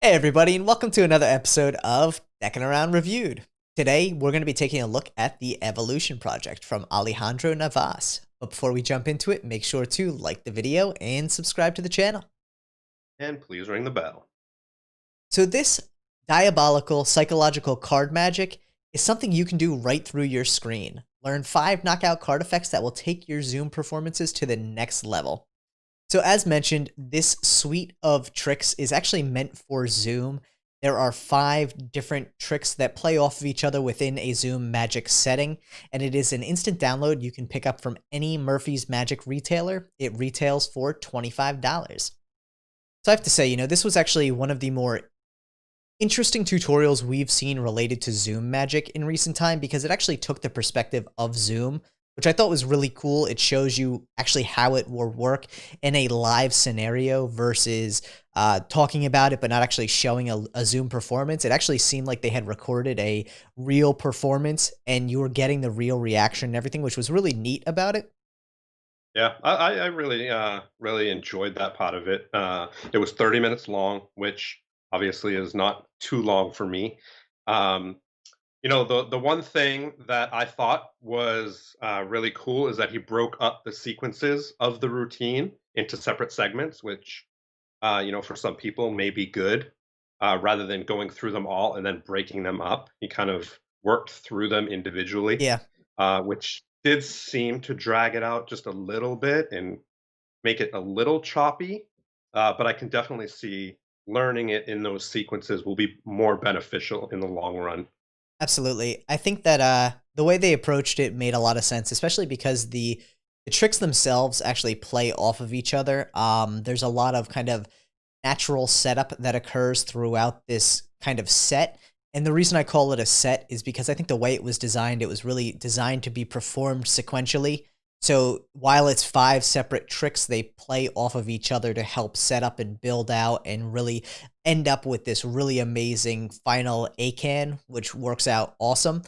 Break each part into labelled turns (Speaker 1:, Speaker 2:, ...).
Speaker 1: Hey everybody, and welcome to another episode of Deckinaround Reviewed. Today, we're going to be taking a look at the Evolution project from Alejandro Navas. But before we jump into it, make sure to like the video and subscribe to the channel.
Speaker 2: And please ring the bell.
Speaker 1: So this diabolical psychological card magic is something you can do right through your screen. Learn 5 knockout card effects that will take your Zoom performances to the next level. So as mentioned, this suite of tricks is actually meant for Zoom. There are 5 different tricks that play off of each other within a Zoom Magic setting, and it is an instant download you can pick up from any Murphy's Magic retailer. It retails for $25. So I have to say, this was actually one of the more interesting tutorials we've seen related to Zoom Magic in recent time because it actually took the perspective of Zoom, which I thought was really cool. It shows you actually how it will work in a live scenario versus talking about it but not actually showing a Zoom performance. It actually seemed like they had recorded a real performance and you were getting the real reaction and everything, which was really neat about it.
Speaker 2: Yeah, I really really enjoyed that part of it. It was 30 minutes long, which obviously is not too long for me. Um, the one thing that I thought was really cool is that he broke up the sequences of the routine into separate segments, which for some people may be good. Rather than going through them all and then breaking them up, he kind of worked through them individually,
Speaker 1: Yeah.
Speaker 2: which did seem to drag it out just a little bit and make it a little choppy. But I can definitely see learning it in those sequences will be more beneficial in the long run.
Speaker 1: Absolutely. I think that the way they approached it made a lot of sense, especially because the tricks themselves actually play off of each other. There's a lot of kind of natural setup that occurs throughout this kind of set. And the reason I call it a set is because I think the way it was really designed to be performed sequentially. So while it's 5 separate tricks, they play off of each other to help set up and build out and really end up with this really amazing final ACAAN, which works out awesome.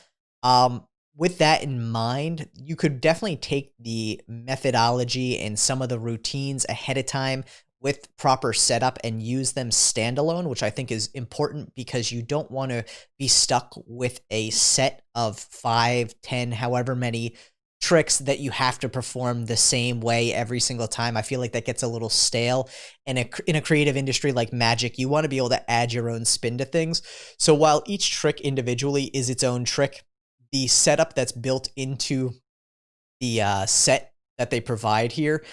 Speaker 1: With that in mind, you could definitely take the methodology and some of the routines ahead of time with proper setup and use them standalone, which I think is important because you don't want to be stuck with a set of 5, 10, however many tricks that you have to perform the same way every single time. I feel like that gets a little stale. And in a creative industry like Magic, you want to be able to add your own spin to things. So while each trick individually is its own trick, the setup that's built into the set that they provide here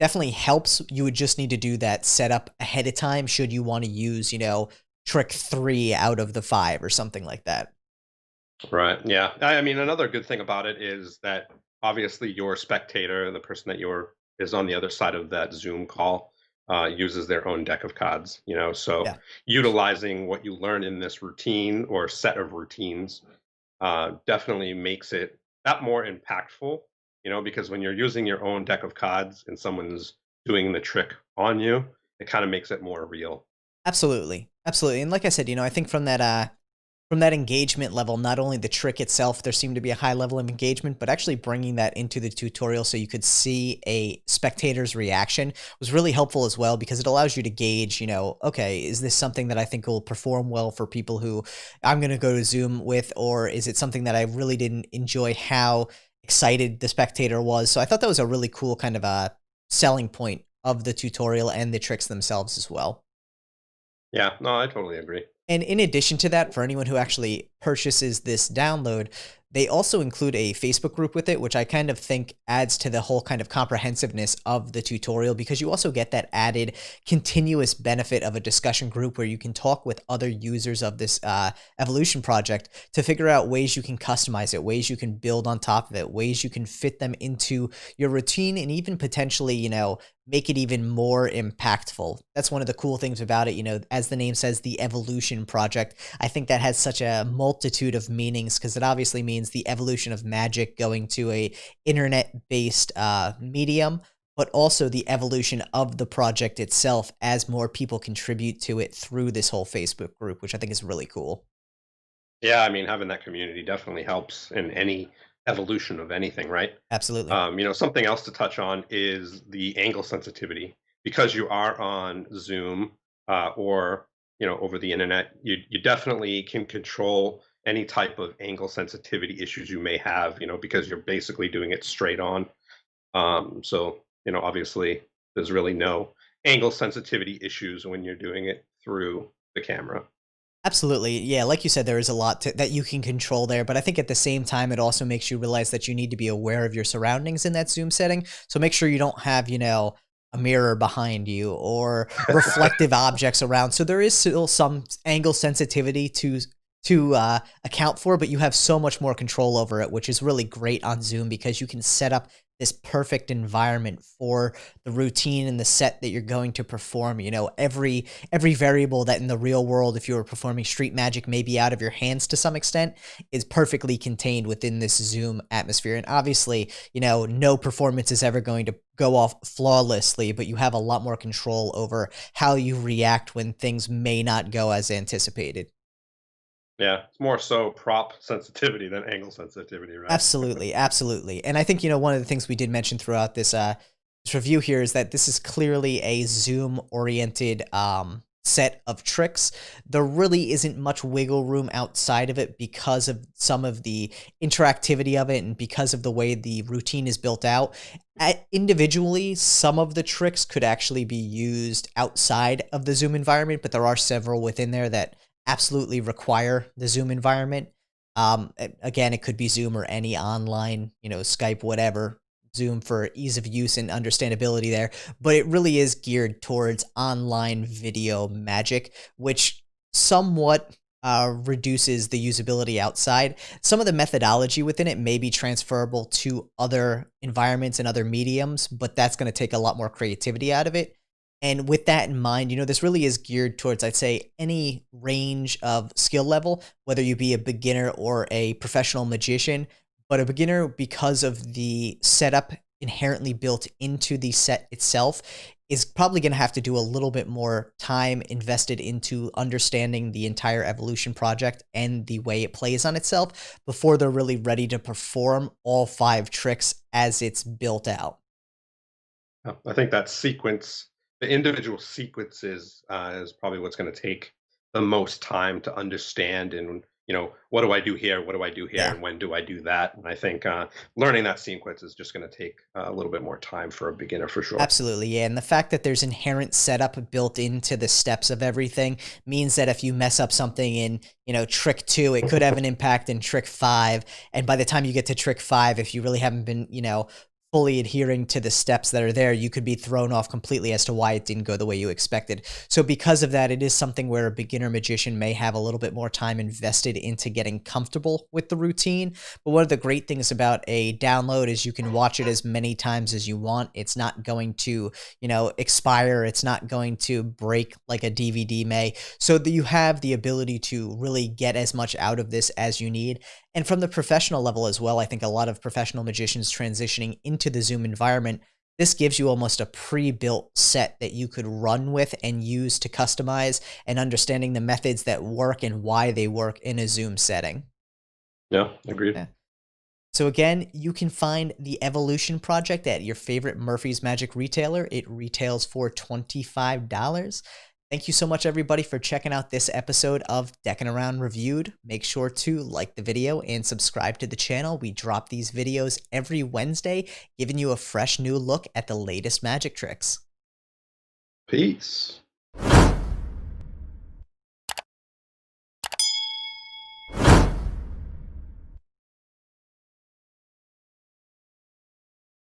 Speaker 1: definitely helps. You would just need to do that setup ahead of time should you want to use, trick 3 out of the 5 or something like that.
Speaker 2: Right. Yeah. I mean, another good thing about it is that obviously your spectator, the person that you're is on the other side of that Zoom call, uses their own deck of cards. So
Speaker 1: Yeah.
Speaker 2: utilizing what you learn in this routine or set of routines definitely makes it that more impactful. Because when you're using your own deck of cards and someone's doing the trick on you, it kind of makes it more real.
Speaker 1: Absolutely. Absolutely. And like I said, I think from that engagement level, not only the trick itself, there seemed to be a high level of engagement, but actually bringing that into the tutorial so you could see a spectator's reaction was really helpful as well because it allows you to gauge, okay, is this something that I think will perform well for people who I'm going to go to Zoom with, or is it something that I really didn't enjoy how excited the spectator was? So I thought that was a really cool kind of a selling point of the tutorial and the tricks themselves as well.
Speaker 2: Yeah, no, I totally agree.
Speaker 1: And in addition to that, for anyone who actually purchases this download, they also include a Facebook group with it, which I kind of think adds to the whole kind of comprehensiveness of the tutorial because you also get that added continuous benefit of a discussion group where you can talk with other users of this evolution project to figure out ways you can customize it, ways you can build on top of it, ways you can fit them into your routine, and even potentially, make it even more impactful. That's one of the cool things about it. As the name says, the evolution project. I think that has such a multitude of meanings because it obviously means the evolution of magic going to a internet-based medium, but also the evolution of the project itself as more people contribute to it through this whole Facebook group, which I think is really cool.
Speaker 2: Yeah, I mean, having that community definitely helps in any evolution of anything, right?
Speaker 1: Absolutely.
Speaker 2: Something else to touch on is the angle sensitivity because you are on Zoom or over the internet, you definitely can control any type of angle sensitivity issues you may have, because you're basically doing it straight on. So, obviously, there's really no angle sensitivity issues when you're doing it through the camera.
Speaker 1: Absolutely. Yeah, like you said, there is a lot that you can control there, but I think at the same time, it also makes you realize that you need to be aware of your surroundings in that zoom setting. So make sure you don't have, a mirror behind you or reflective objects around. So there is still some angle sensitivity to account for, but you have so much more control over it, which is really great on Zoom because you can set up this perfect environment for the routine and the set that you're going to perform. Every variable that in the real world, if you were performing street magic, may be out of your hands to some extent, is perfectly contained within this Zoom atmosphere. And obviously, no performance is ever going to go off flawlessly, but you have a lot more control over how you react when things may not go as anticipated.
Speaker 2: Yeah, it's more so prop sensitivity than angle sensitivity, right?
Speaker 1: Absolutely, absolutely. And I think, one of the things we did mention throughout this review here is that this is clearly a zoom-oriented set of tricks. There really isn't much wiggle room outside of it because of some of the interactivity of it and because of the way the routine is built out. Individually, some of the tricks could actually be used outside of the Zoom environment, but there are several within there that absolutely require the Zoom environment. Again, it could be Zoom or any online, Skype, whatever, Zoom for ease of use and understandability there. But it really is geared towards online video magic, which somewhat reduces the usability outside. Some of the methodology within it may be transferable to other environments and other mediums, but that's going to take a lot more creativity out of it. And with that in mind, this really is geared towards, I'd say, any range of skill level, whether you be a beginner or a professional magician. But a beginner, because of the setup inherently built into the set itself, is probably going to have to do a little bit more time invested into understanding the entire evolution project and the way it plays on itself before they're really ready to perform all 5 tricks as it's built out.
Speaker 2: I think that sequence, the individual sequences, is probably what's going to take the most time to understand. And what do I do here? What do I do here?
Speaker 1: Yeah.
Speaker 2: And when do I do that? And I think learning that sequence is just going to take a little bit more time for a beginner, for sure.
Speaker 1: Absolutely, yeah, and the fact that there's inherent setup built into the steps of everything means that if you mess up something in, trick 2, it could have an impact in trick 5, and by the time you get to trick 5, if you really haven't been, fully adhering to the steps that are there, you could be thrown off completely as to why it didn't go the way you expected. So because of that, it is something where a beginner magician may have a little bit more time invested into getting comfortable with the routine. But one of the great things about a download is you can watch it as many times as you want. It's not going to, expire. It's not going to break like a DVD may. So that you have the ability to really get as much out of this as you need. And from the professional level as well, I think a lot of professional magicians transitioning into the Zoom environment, this gives you almost a pre-built set that you could run with and use to customize and understanding the methods that work and why they work in a Zoom setting.
Speaker 2: Yeah, agreed.
Speaker 1: Yeah. So again, you can find the Evolution Project at your favorite Murphy's Magic retailer. It retails for $25. Thank you so much, everybody, for checking out this episode of Deckin' Around Reviewed. Make sure to like the video and subscribe to the channel. We drop these videos every Wednesday, giving you a fresh new look at the latest magic tricks.
Speaker 2: Peace.